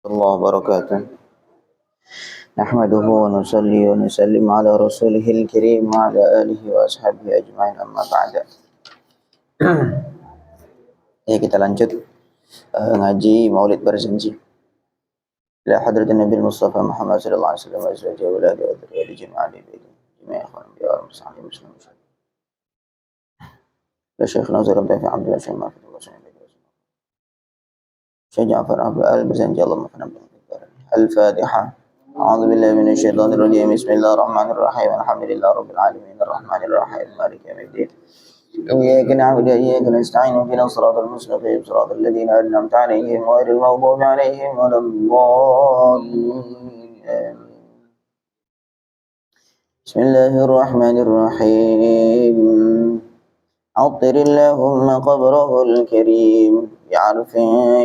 الله وبركاته. نحمده ونصلي ونسلم على رسوله الكريم وعلى آله وأصحابه أجمعين, أما بعد. Ya, kita lanjut ngaji Maulid Berjanji ila hadratin Nabi Mustafa Muhammad sallallahu alaihi wasallam wa azwajihi wa auladihi wa dzurriyyatihi jami'an jami'a ikhwan biya muslimin muslimin. La Syekh Nazir bin Abdullah Syekh Mahfudullah Syekh Ja'far Abdul Al-Berjanji Allah maafkan. Al-Fatihah. أعوذ بالله من الشيطان الرجيم. بسم الله الرحمن الرحيم. الحمد لله رب العالمين الرحمن الرحيم مالك يوم الدين. إياك نعبد وإياك نستعين اهدنا الصراط المستقيم صراط الذين أنعمت عليهم غير المغضوب عليهم ولا الضالين. بسم الله الرحمن الرحيم. عطر اللهم قبره الكريم بعرف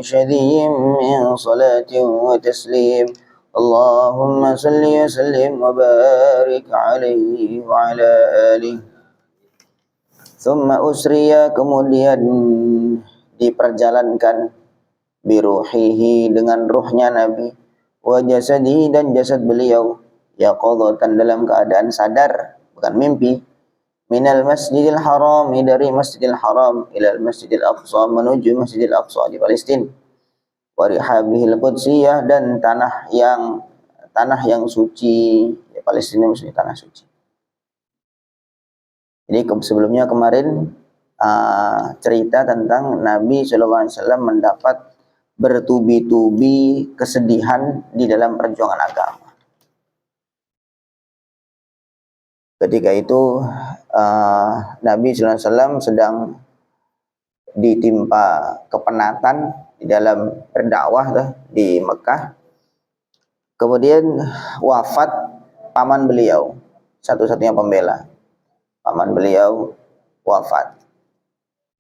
شذي من صلاة وتسليم. اللهم صل وسلم وبارك عليه وعلى آله. Thumma usriya, kemudian diperjalankan, biruhihi, dengan ruhnya Nabi, wa jasadihi, dan jasad beliau, yaqadatan, dalam keadaan sadar, bukan mimpi, minal masjidil haram, dari masjidil haram, ilal masjidil aqsa, menuju masjidil aqsa di Palestina, wa rihabihil qudsiyah, dan tanah yang suci, ya, Palestina maksudnya tanah suci. Jadi sebelumnya kemarin cerita tentang Nabi SAW mendapat bertubi-tubi kesedihan di dalam perjuangan agama. Ketika itu Nabi SAW sedang ditimpa kepenatan di dalam berdakwah di Mekah. Kemudian wafat paman beliau, satu-satunya pembela. Paman beliau wafat.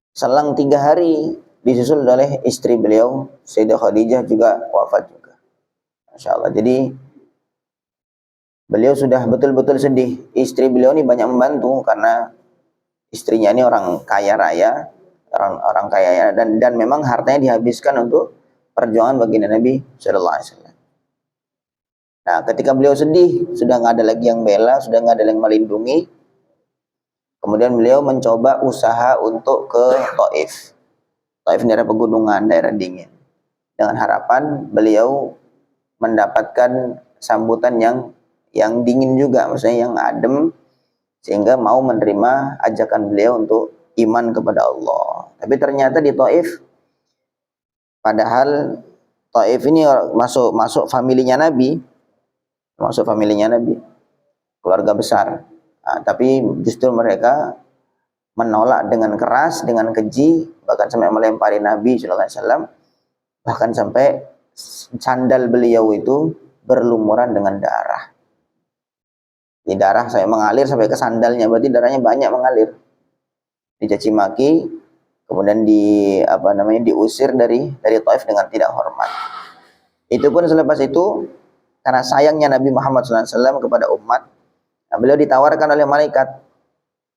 Selang 3 hari disusul oleh istri beliau, Sayyidah Khadijah, juga wafat juga. Masya Allah. Jadi beliau sudah betul-betul sedih. Istri beliau ini banyak membantu karena istrinya ini orang kaya raya, orang kaya, dan memang hartanya dihabiskan untuk perjuangan baginda Nabi Sallallahu Alaihi Wasallam. Nah, ketika beliau sedih, sudah nggak ada lagi yang bela, sudah nggak ada yang melindungi. Kemudian beliau mencoba usaha untuk ke Taif. Taif daerah pegunungan, daerah dingin. Dengan harapan beliau mendapatkan sambutan yang dingin juga, maksudnya yang adem, sehingga mau menerima ajakan beliau untuk iman kepada Allah. Tapi ternyata di Taif, padahal Taif ini masuk familinya Nabi, keluarga besar. Nah, tapi justru mereka menolak dengan keras, dengan keji, bahkan sampai melempari Nabi SAW, bahkan sampai sandal beliau itu berlumuran dengan darah. Di darah saya mengalir sampai ke sandalnya, berarti darahnya banyak mengalir. Dicaci maki, kemudian diusir dari Taif dengan tidak hormat. Itu pun selepas itu, karena sayangnya Nabi Muhammad SAW kepada umat, beliau ditawarkan oleh malaikat,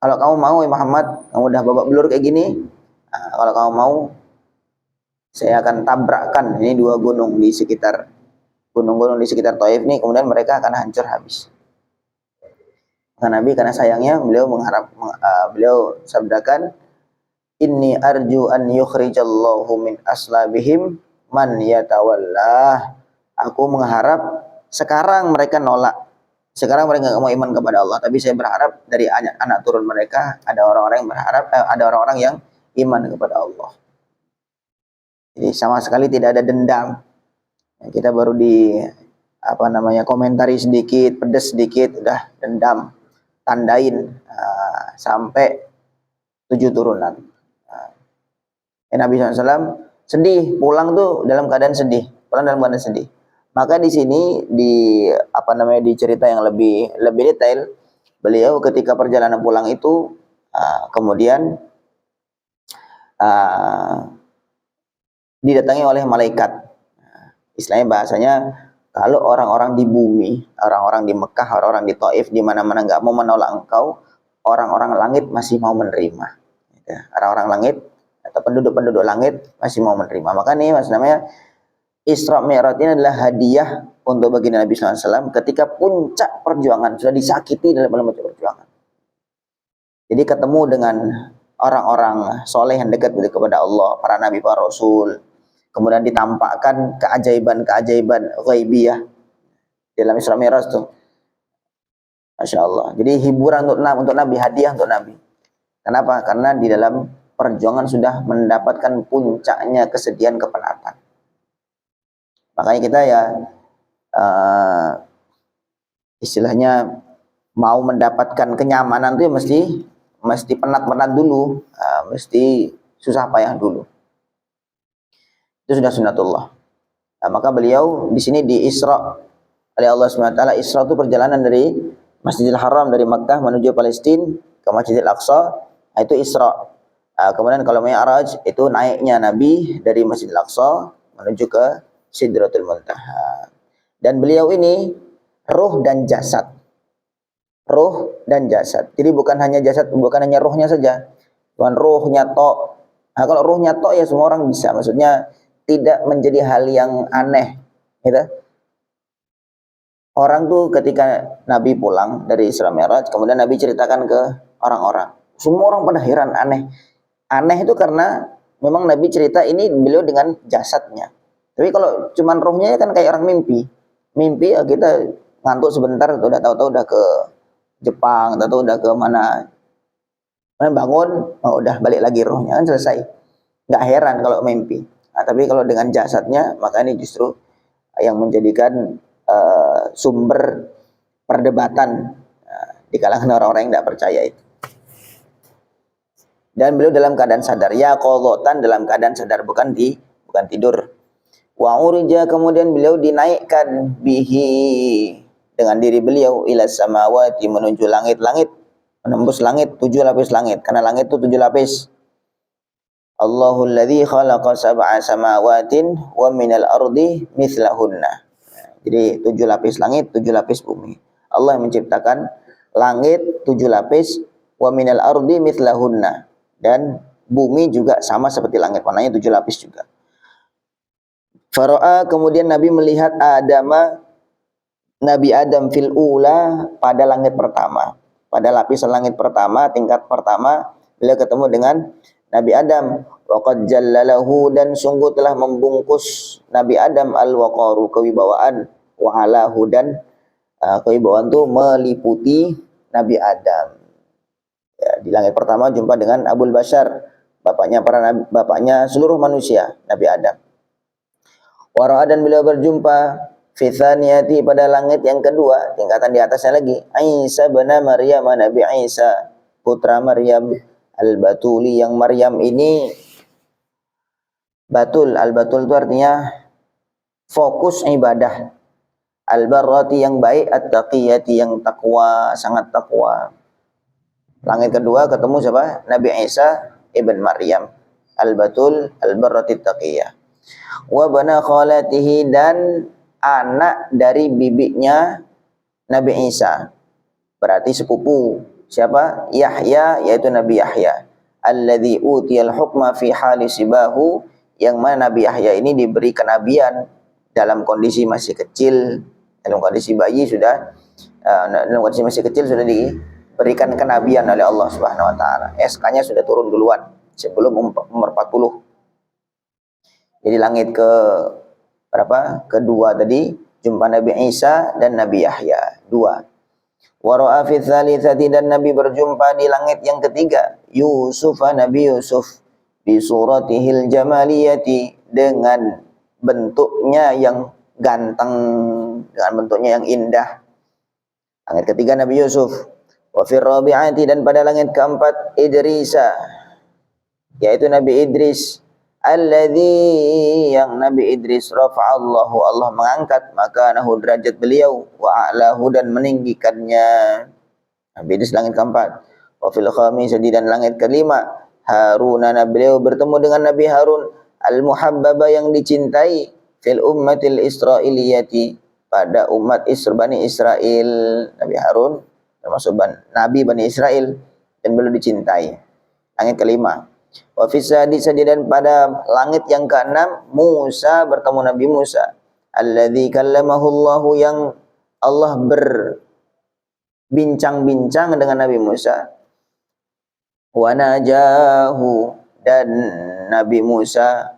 kalau kamu mau ya Muhammad, kamu udah babak belur kayak gini, kalau kamu mau, saya akan tabrakkan ini 2 gunung di sekitar Taif ini, kemudian mereka akan hancur habis. Maka Nabi karena sayangnya beliau sabdakan, inni arju an yukhrijallahu min aslabihim man yatawallah. Aku mengharap, sekarang mereka nolak, sekarang mereka nggak mau iman kepada Allah, tapi saya berharap dari anak turun mereka ada orang-orang yang iman kepada Allah. Jadi sama sekali tidak ada dendam. Kita baru komentari sedikit, pedes sedikit, udah dendam, tandain sampai 7 turunan. Nabi SAW sedih, pulang dalam keadaan sedih. Maka di sini di cerita yang lebih detail, beliau ketika perjalanan pulang itu kemudian didatangi oleh malaikat. Istilahnya bahasanya, kalau orang-orang di bumi, orang-orang di Mekah, orang-orang di Taif, di mana-mana nggak mau menolak engkau, orang-orang langit masih mau menerima. Orang-orang langit atau penduduk-penduduk langit masih mau menerima. Maka nih namanya Isra Mi'raj ini adalah hadiah untuk baginda Nabi SAW ketika puncak perjuangan, sudah disakiti dalam puncak perjuangan. Jadi ketemu dengan orang-orang soleh yang dekat kepada Allah, para nabi, para rasul. Kemudian ditampakkan keajaiban-keajaiban ghaibiyah dalam Isra Mi'raj tuh. Masya Allah. Jadi hiburan untuk Nabi, hadiah untuk Nabi. Kenapa? Karena di dalam perjuangan sudah mendapatkan puncaknya kesedihan, kepenatan. Makanya kita ya istilahnya mau mendapatkan kenyamanan itu ya mesti penat-penat dulu, mesti susah payah dulu. Itu sudah sunnatullah. Nah, maka beliau di sini di Isra oleh Allah SWT. Isra itu perjalanan dari Masjidil Haram, dari Makkah menuju Palestina ke Masjidil Aqsa. Nah, itu Isra. Kemudian kalau Mi'raj itu naiknya Nabi dari Masjidil Aqsa menuju ke Sidratul Muntaha. Dan beliau ini ruh dan jasad. Ruh dan jasad. Jadi bukan hanya jasad, bukan hanya ruhnya saja. Bukan ruhnya tok. Nah, kalau ruhnya tok ya semua orang bisa. Maksudnya tidak menjadi hal yang aneh. Gitu. Orang tuh ketika Nabi pulang dari Isra Mi'raj, kemudian Nabi ceritakan ke orang-orang. Semua orang pada heran, aneh. Aneh itu karena memang Nabi cerita ini beliau dengan jasadnya. Tapi kalau cuman rohnya kan kayak orang mimpi. Mimpi ya kita ngantuk sebentar, udah tahu-tahu udah ke Jepang, tahu-tahu udah ke mana. Bangun, oh udah balik lagi rohnya, kan selesai. Nggak heran kalau mimpi. Nah, tapi kalau dengan jasadnya, maka ini justru yang menjadikan sumber perdebatan di kalangan orang-orang yang tidak percaya itu. Dan beliau dalam keadaan sadar, ya qadhatan, dalam keadaan sadar, bukan tidur. Wa urija, kemudian beliau dinaikkan bihi, dengan diri beliau, ila samawati, menuju langit-langit, menembus langit, 7 lapis langit, karena langit itu 7 lapis. Allahul ladzi khalaqa sab'a samawatin wa minal ardi mithlahunna. Jadi 7 lapis langit, 7 lapis bumi. Allah yang menciptakan langit 7 lapis, wa minal ardi mithlahunna, dan bumi juga sama seperti langit, warnanya 7 lapis juga. Fara'a, kemudian Nabi melihat Nabi Adam fil ula, pada langit pertama, pada lapisan langit pertama, tingkat pertama, beliau ketemu dengan Nabi Adam. Waqad jallalahu, dan sungguh telah membungkus Nabi Adam al-waqaru, kewibawaan, wa alahu, dan kewibawaan itu meliputi Nabi Adam. Ya, di langit pertama jumpa dengan Abul Bashar, bapaknya seluruh manusia, Nabi Adam. Wara'a, dan beliau berjumpa fi tsaniyati, pada langit yang kedua, tingkatan di atasnya lagi, Isa bin Maryam, Nabi Isa putra Maryam al-Batuli, yang Maryam ini batul. Al-batul itu artinya fokus ibadah. Al-barrati, yang baik, at-taqiyati, yang takwa, sangat takwa. Langit kedua ketemu siapa? Nabi Isa ibn Maryam al-batul al-barrati taqiyah. Wa bana khalatihi, dan anak dari bibinya Nabi Isa, berarti sepupu. Siapa? Yahya, yaitu Nabi Yahya. Alladzi utiyal hukma fi hali sibahu, yang mana Nabi Yahya ini diberi kenabian dalam kondisi masih kecil, dalam kondisi bayi sudah, dalam kondisi masih kecil sudah diberikan kenabian oleh Allah Subhanahu wa taala. SK-nya sudah turun duluan sebelum umur 40. Jadi langit kedua tadi jumpa Nabi Isa dan Nabi Yahya, 2. Wa ra'a fi tsalitsati, dan Nabi berjumpa di langit yang ketiga Yusuf, Nabi Yusuf, bi suratihil jamaliyati, dengan bentuknya yang ganteng, dengan bentuknya yang indah. Langit ketiga Nabi Yusuf. Wa fi rabi'ati, dan pada langit keempat Idrisa, yaitu Nabi Idris, alladzi, yang Nabi Idris, rafa'allahu, Allah mengangkat, maka nahu, derajat beliau, wa a'lahu, dan meninggikannya. Nabi Idris langit keempat. Wa fil khamisati, dan langit kelima Harun, beliau bertemu dengan Nabi Harun al-muhabbaba, yang dicintai, fil ummatil israiliyati, pada umat Bani Israel. Nabi Harun termasuk Nabi Bani Israel dan beliau dicintai. Langit kelima. Wa fis sadis dan pada langit yang keenam Musa bertemu Nabi Musa. Alladzi kallamahu Allah yang Allah berbincang-bincang dengan Nabi Musa. Wa najahu dan Nabi Musa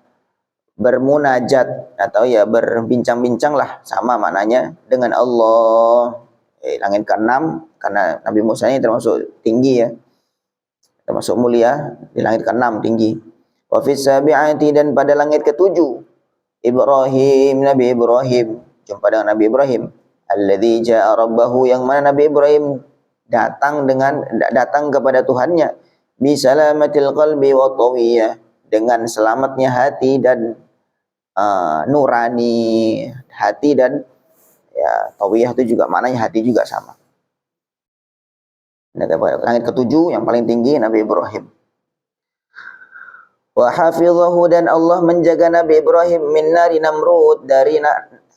bermunajat atau ya berbincang-bincang lah, sama maknanya dengan Allah. Langit ke-6 karena Nabi Musa ini termasuk tinggi ya, termasuk mulia, di langit ke-6 tinggi. Wa fis sabi'ati dan pada langit ke-7 Ibrahim, Nabi Ibrahim jumpa dengan Nabi Ibrahim. Alladzi ja'a rabbahu yang mana Nabi Ibrahim datang kepada Tuhannya bi salamatil qalbi wa tawiyah dengan selamatnya hati dan nurani hati, dan ya tawiyah itu juga maknanya hati juga sama. Langit ke-7 yang paling tinggi Nabi Ibrahim. Wa hafizahu dan Allah menjaga Nabi Ibrahim min nari Namrud dari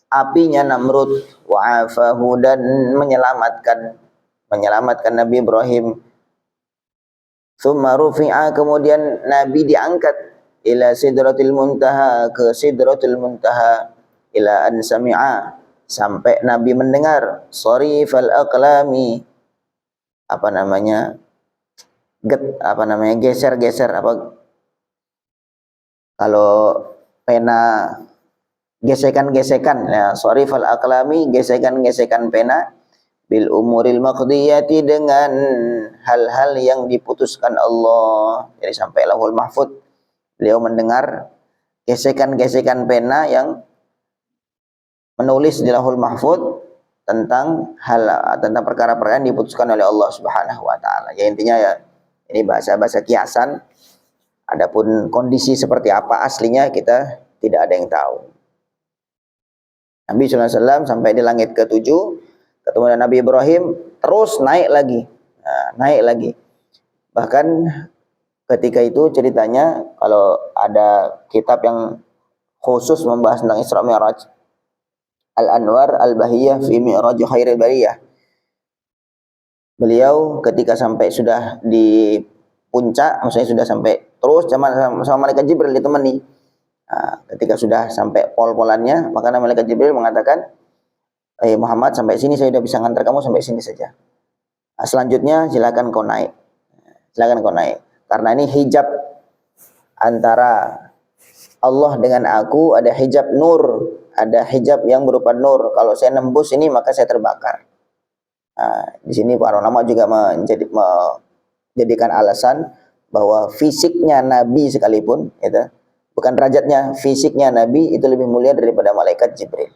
apinya Namrud. Wa afahu dan menyelamatkan Nabi Ibrahim. Tsumma rufi'a kemudian Nabi diangkat ila sidratil muntaha ke sidratul muntaha ila an sami'a sampai Nabi mendengar sarifal aqlami geser-geser kalau pena gesekan-gesekan ya, sarifal aqlami gesekan-gesekan pena bil umuril maqdiyati dengan hal-hal yang diputuskan Allah. Jadi sampai Lauhul Mahfuz beliau mendengar gesekan-gesekan pena yang menulis di Lauhul Mahfuz tentang perkara-perkara yang diputuskan oleh Allah Subhanahu wa taala. Ya intinya ya ini bahasa-bahasa kiasan. Adapun kondisi seperti apa aslinya kita tidak ada yang tahu. Nabi sallallahu alaihi wasallam sampai di langit ke-7 ketemu dengan Nabi Ibrahim, terus naik lagi. Bahkan ketika itu ceritanya kalau ada kitab yang khusus membahas tentang Isra Mi'raj, Al-Anwar Al-Bahiyah fi Mi'raj Khairil Bariyah. Beliau ketika sampai sudah di puncak, maksudnya sudah sampai terus sama malaikat Jibril ditemani. Nah, ketika sudah sampai pol-polannya, maka malaikat Jibril mengatakan, Muhammad sampai sini saya sudah bisa ngantar kamu sampai sini saja. Nah, selanjutnya silakan kau naik. Karena ini hijab antara Allah dengan aku, ada hijab nur, ada hijab yang berupa nur. Kalau saya nembus ini maka saya terbakar. Nah, di sini para ulama juga menjadikan alasan bahwa fisiknya Nabi sekalipun, itu bukan derajatnya, fisiknya Nabi itu lebih mulia daripada malaikat Jibril.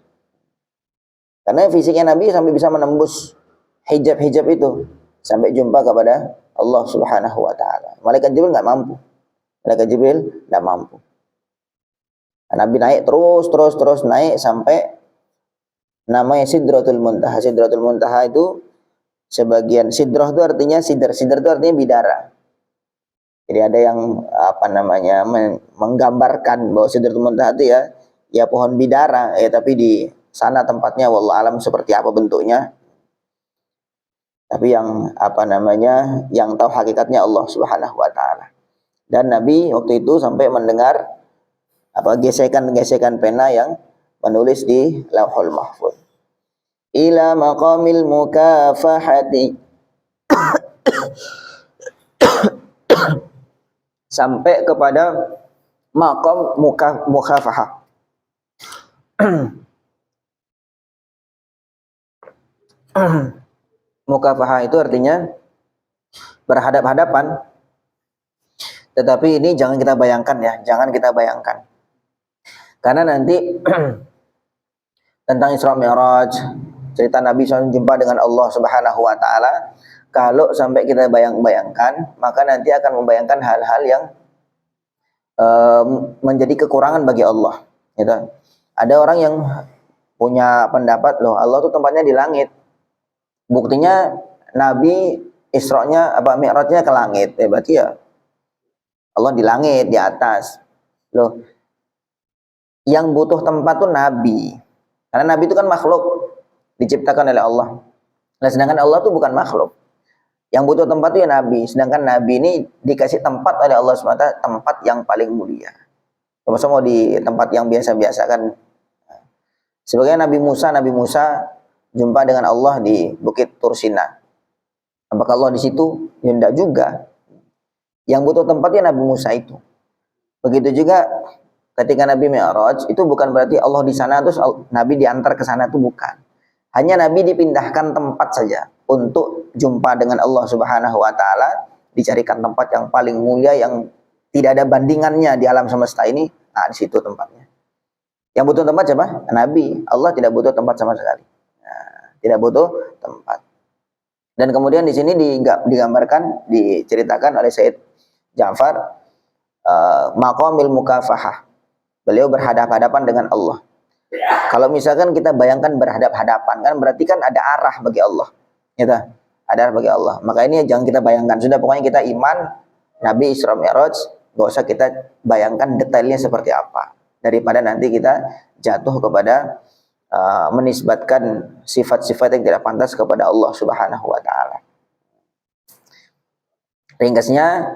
Karena fisiknya Nabi sampai bisa menembus hijab-hijab itu sampai jumpa kepada Allah Subhanahu wa taala. Malaikat Jibril enggak mampu. Nabi naik terus naik sampai namanya Sidratul Muntaha. Sidratul Muntaha itu sebagian sidrah itu artinya sidr itu artinya bidara. Jadi ada yang menggambarkan bahwa Sidratul Muntaha itu ya pohon bidara ya, tapi di sana tempatnya wallahu alam seperti apa bentuknya. Tapi yang yang tahu hakikatnya Allah Subhanahu wa taala. Dan Nabi waktu itu sampai mendengar gesekan-gesekan pena yang menulis di Lauhul Mahfuz. Ila maqamil mukafahati sampai kepada maqam mukafahah. Mukafahah itu artinya berhadap-hadapan. Tetapi ini jangan kita bayangkan. Karena nanti tentang Isra Mi'raj, cerita Nabi SAW jumpa dengan Allah Subhanahu wa taala, kalau sampai kita bayangkan, maka nanti akan membayangkan hal-hal yang menjadi kekurangan bagi Allah, gitu. Ada orang yang punya pendapat, loh Allah tuh tempatnya di langit. Buktinya Nabi Isra-nya Mi'raj-nya ke langit. Berarti ya Allah di langit, di atas. Loh, yang butuh tempat tuh Nabi. Karena Nabi itu kan makhluk diciptakan oleh Allah. Nah, sedangkan Allah tuh bukan makhluk. Yang butuh tempat itu ya Nabi. Sedangkan Nabi ini dikasih tempat oleh Allah SWT, tempat yang paling mulia. Masa mau di tempat yang biasa-biasa kan. Sebagai Nabi Musa jumpa dengan Allah di Bukit Tursina. Apakah Allah di situ? Ya enggak juga. Yang butuh tempatnya Nabi Musa itu. Begitu juga ketika Nabi Mi'raj, itu bukan berarti Allah di sana terus Nabi diantar ke sana, itu bukan. Hanya Nabi dipindahkan tempat saja untuk jumpa dengan Allah Subhanahu wa taala, dicarikan tempat yang paling mulia yang tidak ada bandingannya di alam semesta ini. Nah, di situ tempatnya. Yang butuh tempat siapa? Nabi. Allah tidak butuh tempat sama sekali. Nah, tidak butuh tempat. Dan kemudian di sini digambarkan, diceritakan oleh Said Ja'far, maqamil mukafahah. Beliau berhadapan-hadapan dengan Allah. Kalau misalkan kita bayangkan berhadap-hadapan, kan berarti kan ada arah bagi Allah. Gitu. Ada arah bagi Allah. Maka ini jangan kita bayangkan. Sudah, pokoknya kita iman Nabi Isra Mi'raj, gak usah kita bayangkan detailnya seperti apa. Daripada nanti kita jatuh kepada menisbatkan sifat-sifat yang tidak pantas kepada Allah Subhanahu wa taala. Ringkasnya,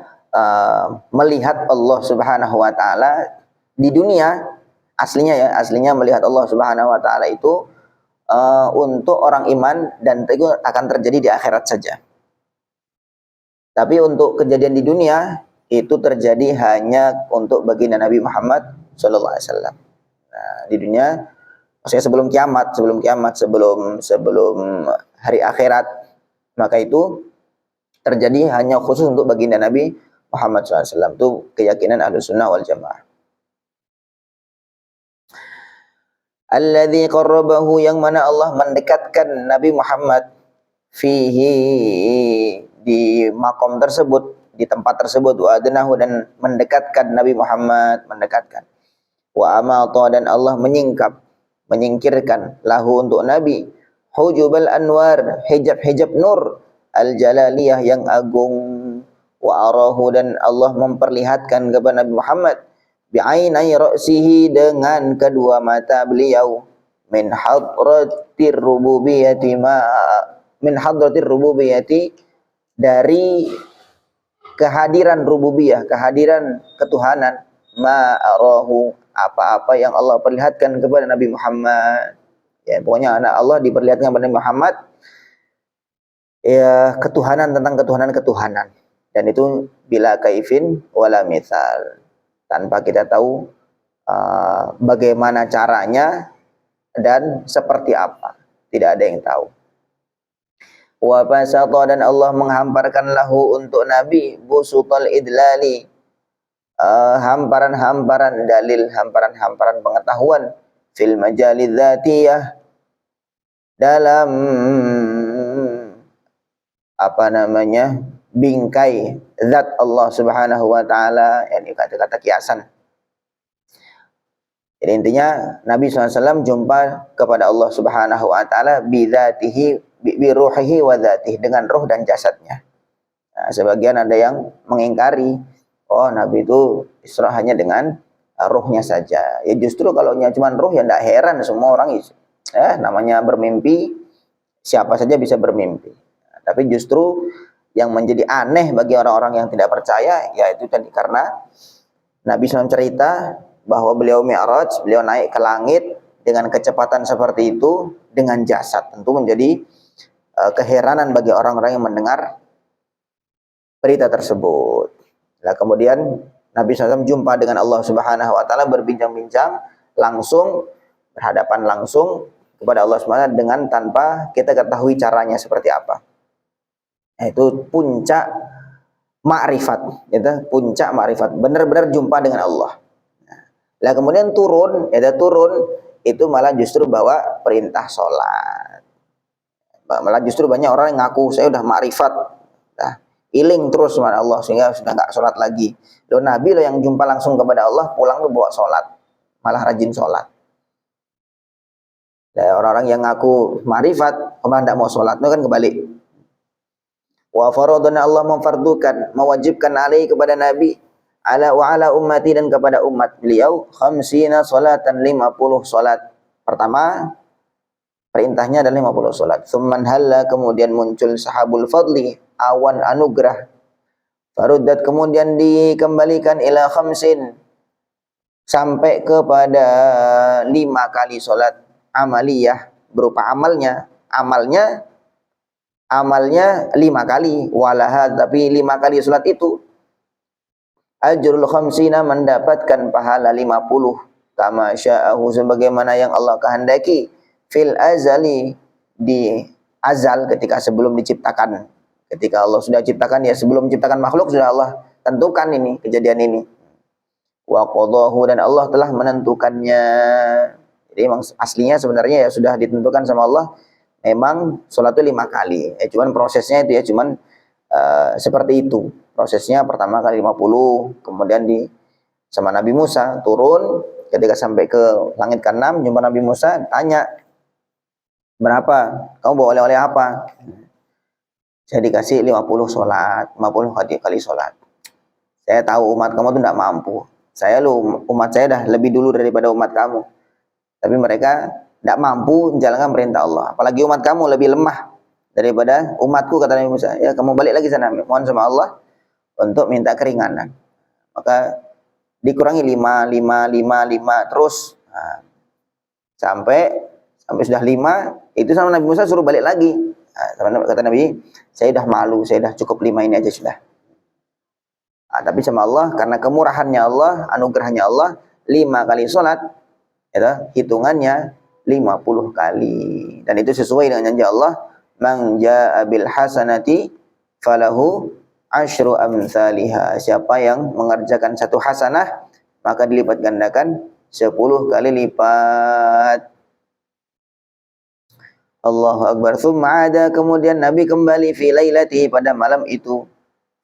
melihat Allah Subhanahu wa taala di dunia aslinya melihat Allah Subhanahu wa taala itu untuk orang iman, dan itu akan terjadi di akhirat saja. Tapi untuk kejadian di dunia itu terjadi hanya untuk baginda Nabi Muhammad sallallahu alaihi wasallam. Nah, di dunia maksudnya sebelum hari akhirat, maka itu terjadi hanya khusus untuk baginda Nabi Muhammad SAW. Itu keyakinan Ahlus Sunnah wal Jamaah. Alladzi qarrabahu, yang mana Allah mendekatkan Nabi Muhammad fihi, di makom tersebut, di tempat tersebut, wa adnahu, dan mendekatkan Nabi Muhammad, mendekatkan. Wa amata, dan Allah menyingkirkan lahu untuk Nabi hujubal anwar, hijab-hijab nur al-jalaliyah yang agung. Wa arahu, dan Allah memperlihatkan kepada Nabi Muhammad bi'ainai ra'sihi, dengan kedua mata beliau, min hadratir rububiyyati, dari kehadiran rububiyah, kehadiran ketuhanan, ma arahu, apa-apa yang Allah perlihatkan kepada Nabi Muhammad. Ya, pokoknya anak Allah diperlihatkan kepada Nabi Muhammad ya ketuhanan, tentang ketuhanan. Dan itu bila kaifin wala mithal, tanpa kita tahu bagaimana caranya dan seperti apa, tidak ada yang tahu. Wa basata, dan Allah menghamparkan lahu untuk Nabi busutal idlali, hamparan-hamparan dalil, hamparan-hamparan pengetahuan, fil majalid dzatiyah, dalam bingkai zat Allah Subhanahu wa taala, yakni kata-kata kiasan. Jadi intinya Nabi SAW jumpa kepada Allah Subhanahu wa taala bidzatihi, bi ruhihi wa dzatihi, dengan roh dan jasadnya. Nah, sebagian ada yang mengingkari, oh Nabi itu Isra hanya dengan rohnya saja. Ya justru kalau cuma roh ya tidak heran, semua orang namanya bermimpi, siapa saja bisa bermimpi. Nah, tapi justru yang menjadi aneh bagi orang-orang yang tidak percaya, yaitu tadi karena Nabi SAW cerita bahwa beliau Mi'raj, beliau naik ke langit dengan kecepatan seperti itu dengan jasad. Tentu menjadi keheranan bagi orang-orang yang mendengar berita tersebut. Nah, kemudian Nabi SAW jumpa dengan Allah Subhanahu wa taala, berbincang-bincang langsung, berhadapan langsung kepada Allah Subhanahu wa taala, dengan tanpa kita ketahui caranya seperti apa. Nah, itu puncak ma'rifat, itu puncak ma'rifat, benar-benar jumpa dengan Allah. Nah, kemudian turun itu malah justru bawa perintah sholat. Malah justru banyak orang yang ngaku saya udah ma'rifat, iling terus sama Allah sehingga sudah nggak sholat lagi. Loh, Nabi loh yang jumpa langsung kepada Allah, pulang tuh bawa sholat, malah rajin sholat. Dan orang-orang yang ngaku ma'rifat malah tidak mau sholat, itu kan kebalik. Wa faradana, Allah memfardukan, mewajibkan alaihi, kepada Nabi, ala wa ala ummati, dan kepada umat beliau, khamsina salatan, 50 salat. Pertama, Perintahnya adalah 50 salat. Tsumman halla, kemudian muncul sahabul fadli, awan anugerah. Faruddat, kemudian dikembalikan ila khamsin, sampai kepada 5 kali salat amaliyah, berupa amalnya 5 kali, walaha, tapi 5 kali salat itu ajrul khamsina, mendapatkan pahala 50, kama sya'ahu, sebagaimana yang Allah kehendaki, fil azali, di azal, ketika sebelum diciptakan. Ketika Allah sudah ciptakan, ya sebelum menciptakan makhluk sudah Allah tentukan ini, kejadian ini. Wa qadahu, dan Allah telah menentukannya. Jadi memang aslinya sebenarnya ya sudah ditentukan sama Allah, memang sholat itu 5 kali. Cuman prosesnya itu ya cuman seperti itu. Prosesnya pertama kali 50, kemudian sama Nabi Musa turun, ketika sampai ke langit ke-6 jumpa Nabi Musa, tanya, berapa? Kamu bawa oleh-oleh apa? Saya dikasih 50 sholat, 50 kali sholat. Saya tahu umat kamu tuh tidak mampu. Umat saya dah lebih dulu daripada umat kamu. Tapi mereka tidak mampu menjalankan perintah Allah. Apalagi umat kamu lebih lemah daripada umatku, kata Nabi Musa. Ya, kamu balik lagi sana, mohon sama Allah untuk minta keringanan. Maka dikurangi 5 terus. Nah, sampai sudah 5, itu sama Nabi Musa suruh balik lagi. Nah, kata Nabi, saya sudah malu, saya sudah cukup 5 ini aja sudah. Nah, tapi sama Allah, karena kemurahannya Allah, anugerahnya Allah, 5 kali sholat, ya, hitungannya 50 kali. Dan itu sesuai dengan janji Allah, man jaa bil hasanati falahu asyru amsalihha. Siapa yang mengerjakan satu hasanah, maka dilipat gandakan 10 kali lipat. Allahu Akbar. Tsumma ada, kemudian Nabi kembali fi lailatihi, pada malam itu.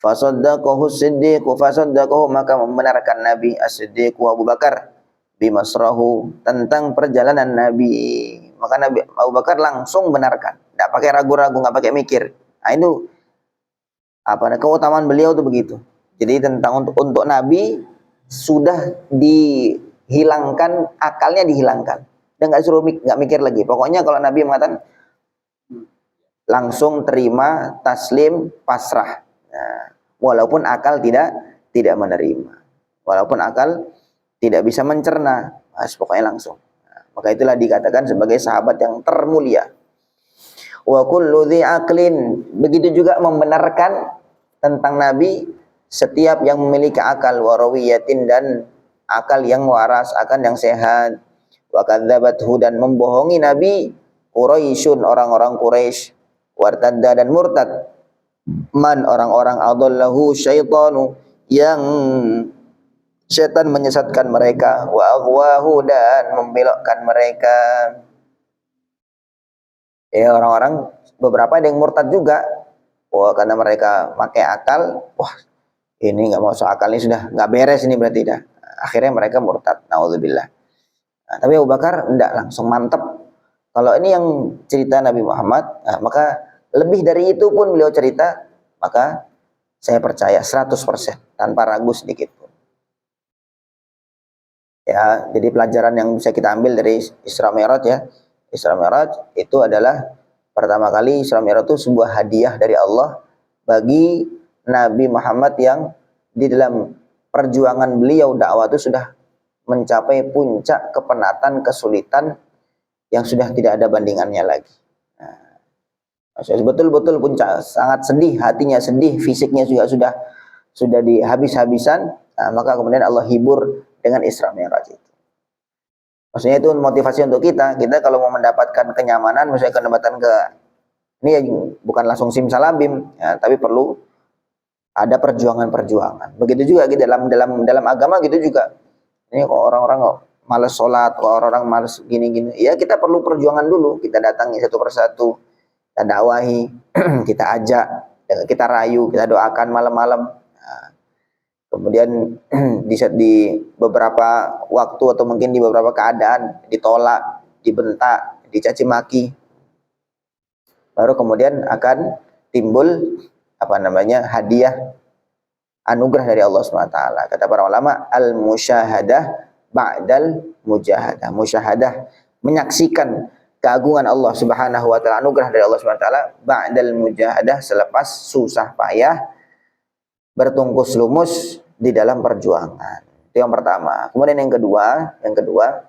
Fasaddaqahu as-siddiqu, maka membenarkan Nabi as-siddiqu Abu Bakar bimasrahu, tentang perjalanan Nabi. Maka Nabi Abu Bakar langsung benarkan, tidak pakai ragu-ragu, nggak pakai mikir. Nah, itu keutamaan beliau tuh begitu. Jadi tentang untuk Nabi sudah dihilangkan, akalnya dihilangkan, dan nggak mikir lagi. Pokoknya kalau Nabi mengatakan, langsung terima, taslim, pasrah. Nah, walaupun akal tidak menerima, walaupun akal tidak bisa mencerna, pokoknya langsung. Nah, maka itulah dikatakan sebagai sahabat yang termulia. Wa kullu dzi aqlin, begitu juga membenarkan tentang Nabi setiap yang memiliki akal, warawiyatin, dan akal yang waras, akal yang sehat. Wa kadzabathu, dan membohongi Nabi Quraisyun, orang-orang Quraisy, wartadda, dan murtad, man, orang-orang adallahu syaitanu, yang setan menyesatkan mereka, wa aghwahu, dan membelokkan mereka. Ya, orang-orang beberapa ada yang murtad juga. Wah, karena mereka pakai akal, wah ini nggak masuk akal, ini sudah nggak beres ini berarti dah. Akhirnya mereka murtad, naudzubillah. Nah, tapi Abu Bakar enggak, langsung mantep. Kalau ini yang cerita Nabi Muhammad, nah, maka lebih dari itu pun beliau cerita, maka saya percaya 100%, tanpa ragu sedikit pun. Ya, jadi pelajaran yang bisa kita ambil dari Isra Mi'raj, ya. Isra Mi'raj itu adalah pertama kali Isra Mi'raj itu sebuah hadiah dari Allah bagi Nabi Muhammad yang di dalam perjuangan beliau dakwah itu sudah mencapai puncak kepenatan, kesulitan yang sudah tidak ada bandingannya lagi. Nah, betul-betul puncak, sangat sedih, hatinya sedih, fisiknya juga sudah dihabis-habisan. Nah, maka kemudian Allah hibur dengan Isra Mi'raj itu. Maksudnya itu motivasi untuk kita kalau mau mendapatkan kenyamanan, misalnya mendapatkan ini ya bukan langsung simsalabim, ya, tapi perlu ada perjuangan-perjuangan. Begitu juga gitu, dalam agama gitu juga. Ini kok orang-orang kok malas sholat, kok orang-orang malas gini-gini. Ya, kita perlu perjuangan dulu, kita datangi satu persatu, kita dakwahi, kita ajak, kita rayu, kita doakan malam-malam. Nah, kemudian di beberapa waktu atau mungkin di beberapa keadaan ditolak, dibentak, dicaci maki, baru kemudian akan timbul hadiah, anugerah dari Allah SWT. Kata para ulama, al-musyahadah ba'dal mujahadah. Musyahadah, menyaksikan keagungan Allah Subhanahu wa taala, anugerah dari Allah Subhanahu wa taala ba'dal mujahadah, selepas susah payah bertungkus lumus di dalam perjuangan. Itu yang pertama. Kemudian yang kedua,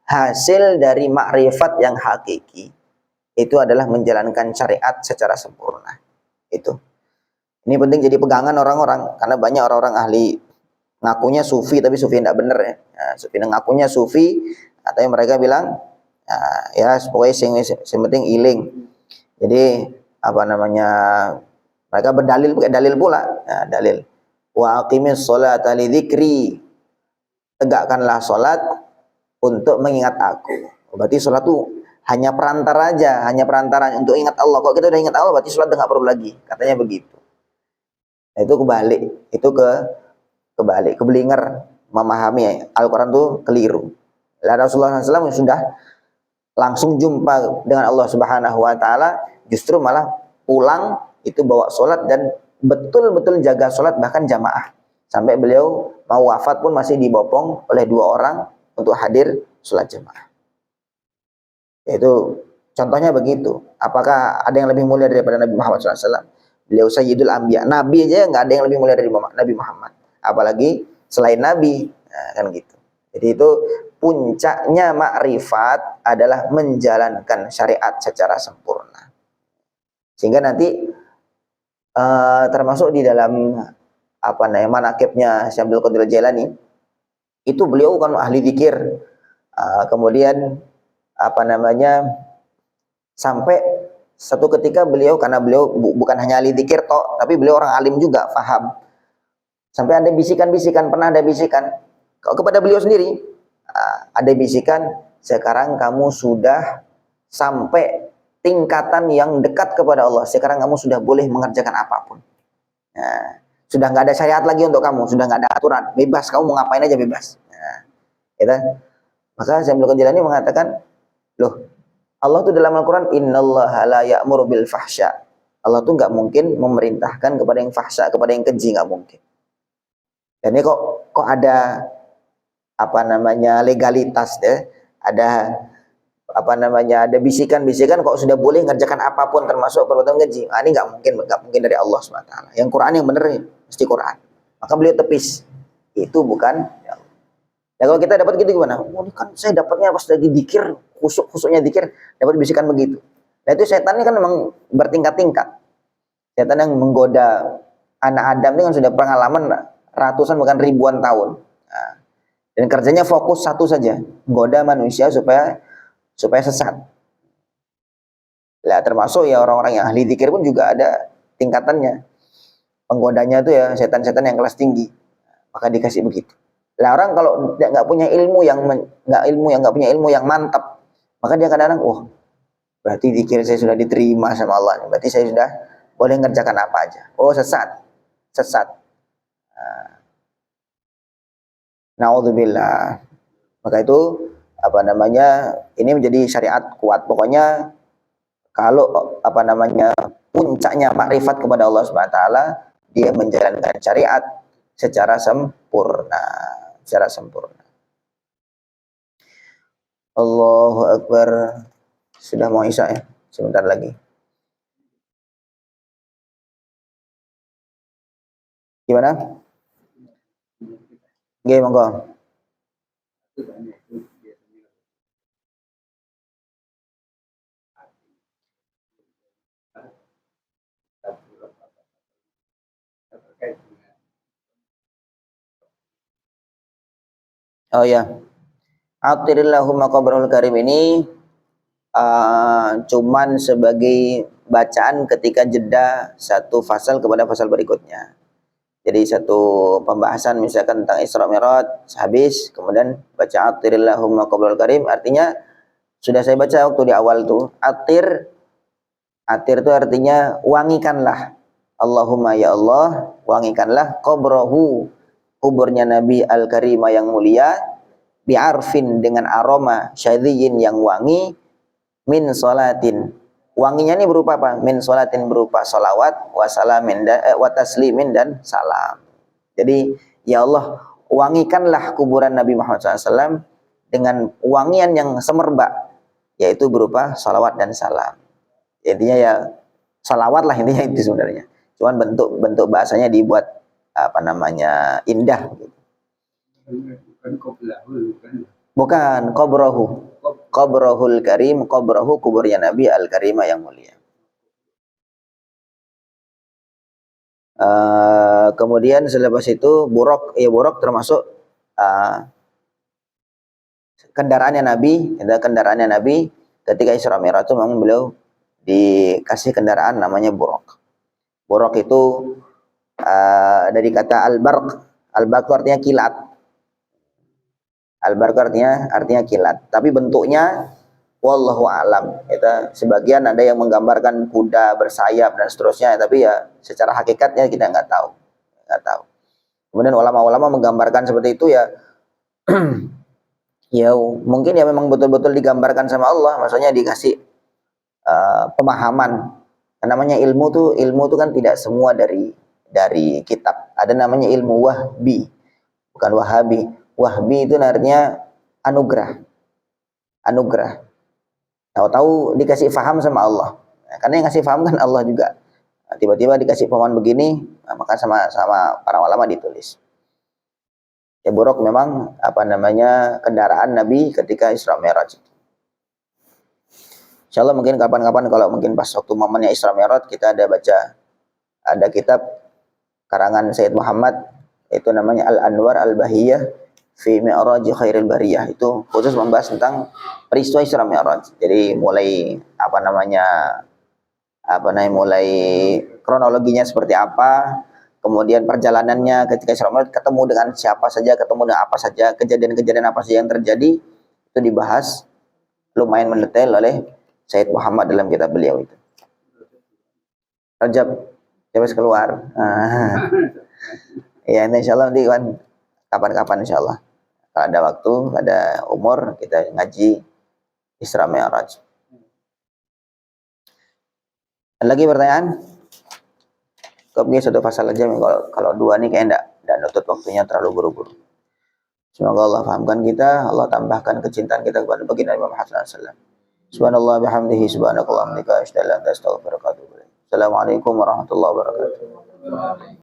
hasil dari makrifat yang hakiki itu adalah menjalankan syariat secara sempurna. Itu. Ini penting jadi pegangan orang-orang, karena banyak orang-orang ahli ngakunya sufi tapi sufi tidak benar ya. Nah, sufi ngakunya sufi, atau mereka bilang ya pokoknya yang penting iling. Jadi apa namanya, mereka berdalil pakai dalil pula. Nah, dalil wa aqimis sholata li dzikri, tegakkanlah salat untuk mengingat aku. Berarti salat itu hanya perantara aja, hanya perantara untuk ingat Allah. Kalau kita udah ingat Allah berarti salat nggak perlu lagi, katanya begitu. Nah, itu kebalik, itu kebalik, keblinger memahami Al-Quran itu keliru. Rasulullah SAW sudah langsung jumpa dengan Allah Subhanahu wa taala, justru malah pulang itu bawa sholat dan betul-betul jaga sholat, bahkan jamaah. Sampai beliau mau wafat pun masih dibopong oleh 2 orang untuk hadir sholat jamaah. Itu contohnya begitu. Apakah ada yang lebih mulia daripada Nabi Muhammad SAW? Beliau Sayyidul Anbiya. Nabi aja nggak ada yang lebih mulia dari Nabi Muhammad. Apalagi selain Nabi. Nah, kan gitu. Jadi itu puncaknya makrifat adalah menjalankan syariat secara sempurna. Sehingga nanti termasuk di dalam apa namanya manaqibnya Syekh Abdul Qadir Jailani, itu beliau kan ahli zikir. Kemudian apa namanya, sampai satu ketika beliau, karena beliau bukan hanya ahli zikir toh, tapi beliau orang alim juga, paham. Sampai ada bisikan-bisikan, pernah ada bisikan kepada beliau sendiri, ada bisikan, sekarang kamu sudah sampai tingkatan yang dekat kepada Allah, sekarang kamu sudah boleh mengerjakan apapun. Nah, sudah nggak ada syariat lagi untuk kamu, sudah nggak ada aturan, bebas, kamu mau ngapain aja bebas. Nah, gitu. Maka Syekh Abdul Qadir Jailani mengatakan, loh, Allah tuh dalam Al-Quran, innallaha la ya'muru bil fahsya. Allah tuh nggak mungkin memerintahkan kepada yang fahsya, kepada yang keji, nggak mungkin. Dan ini kok ada apa namanya legalitas ya, ada apa namanya, ada bisikan-bisikan kok sudah boleh mengerjakan apapun termasuk perbuatan keji. Nah, ini nggak mungkin dari Allah SWT. Yang Quran yang benar mesti Quran. Maka beliau tepis, itu bukan ya. Nah, kalau kita dapat gitu gimana? Oh, ini kan saya dapatnya pas lagi dzikir, khusuk-khusuknya dzikir, dapat bisikan begitu. Nah, itu setan ini kan memang bertingkat-tingkat. Setan yang menggoda anak Adam ini kan sudah pengalaman ratusan bahkan ribuan tahun. Nah, dan kerjanya fokus satu saja, menggoda manusia supaya sesat. Lah, termasuk ya orang-orang yang ahli dzikir pun juga ada tingkatannya. Penggodanya itu ya setan-setan yang kelas tinggi. Maka dikasih begitu. Lah, orang kalau nggak punya ilmu yang mantap, maka dia kadang-kadang, oh, berarti dzikir saya sudah diterima sama Allah. Berarti saya sudah boleh ngerjakan apa aja. Oh, sesat. Naudzubillah. Maka itu apa namanya, ini menjadi syariat kuat. Pokoknya kalau apa namanya puncaknya makrifat kepada Allah Subhanahu wa taala, dia menjalankan syariat secara sempurna. Allahu Akbar. Sudah mau isya ya, sebentar lagi. Gimana? Oke, monggo. Oh ya, Atirillahumma qabrul karim ini cuman sebagai bacaan ketika jeda satu fasal kepada fasal berikutnya. Jadi satu pembahasan misalkan tentang Isra Mi'raj habis, kemudian baca Atirillahumma qabrul karim, artinya sudah saya baca waktu di awal tuh. Atir itu artinya wangikanlah. Allahumma ya Allah, wangikanlah qabrahu, kuburnya Nabi Al-Karimah yang mulia, bi'arfin dengan aroma syadhiyin yang wangi, min sholatin. Wanginya ini berupa apa? Min sholatin berupa salawat, wa salamin wa taslimin dan salam. Jadi ya Allah, wangikanlah kuburan Nabi Muhammad SAW dengan wangian yang semerbak, yaitu berupa salawat dan salam. Intinya ya salawat lah intinya itu sebenarnya. Cuman bentuk bahasanya dibuat apa namanya indah. Bukan qabrahu. Qabrahul karim, qabrahu kuburnya Nabi al-karimah yang mulia. Kemudian selepas itu buraq, ya buraq termasuk kendaraannya Nabi ketika Isra Mi'raj itu memang beliau dikasih kendaraan namanya buraq. Buraq itu dari kata al-barq. Al-barq itu artinya kilat. Al-barq artinya kilat. Tapi bentuknya wallahu alam. Sebagian ada yang menggambarkan kuda bersayap dan seterusnya, tapi ya secara hakikatnya kita nggak tahu. Kemudian ulama-ulama menggambarkan seperti itu ya. Ya mungkin ya memang betul-betul digambarkan sama Allah, maksudnya dikasih pemahaman. Namanya ilmu tuh kan tidak semua dari kitab. Ada namanya ilmu wahbi, bukan wahabi. Wahbi itu artinya anugerah. Tahu-tahu dikasih faham sama Allah. Karena yang ngasih faham kan Allah juga. Tiba-tiba dikasih pemahaman begini, maka sama para ulama ditulis. Ya buraq memang apa namanya kendaraan Nabi ketika Isra Mi'raj. Insyaallah mungkin kapan-kapan kalau mungkin pas waktu momennya Isra Mi'raj kita ada kitab karangan Sayyid Muhammad, itu namanya Al-Anwar Al-Bahiyah fi Mi'raj Khairil Bariyah. Itu khusus membahas tentang peristiwa Isra Mi'raj. Jadi mulai mulai kronologinya seperti apa, kemudian perjalanannya ketika Isra Mi'raj, ketemu dengan siapa saja, ketemu dengan apa saja, kejadian-kejadian apa saja yang terjadi, itu dibahas lumayan mendetail oleh Sayyid Muhammad dalam kitab beliau itu. Rajab habis keluar. Ya, insyaallah nanti kan kapan-kapan insyaallah. Kalau ada waktu, ada umur, kita ngaji Isra Mi'raj. Ada lagi pertanyaan? Kok begini satu pasal aja, kalau dua nih kayak enggak nutut waktunya, terlalu buru-buru. Semoga Allah fahamkan kita, Allah tambahkan kecintaan kita kepada baginda Nabi Muhammad SAW. Subhanallah bihamdihi, subhanakallahumma wa bihamdika, asyhadu an la ilaha illa anta, astaghfiruka wa atubu ilaik. Assalamualaikum warahmatullahi wabarakatuh.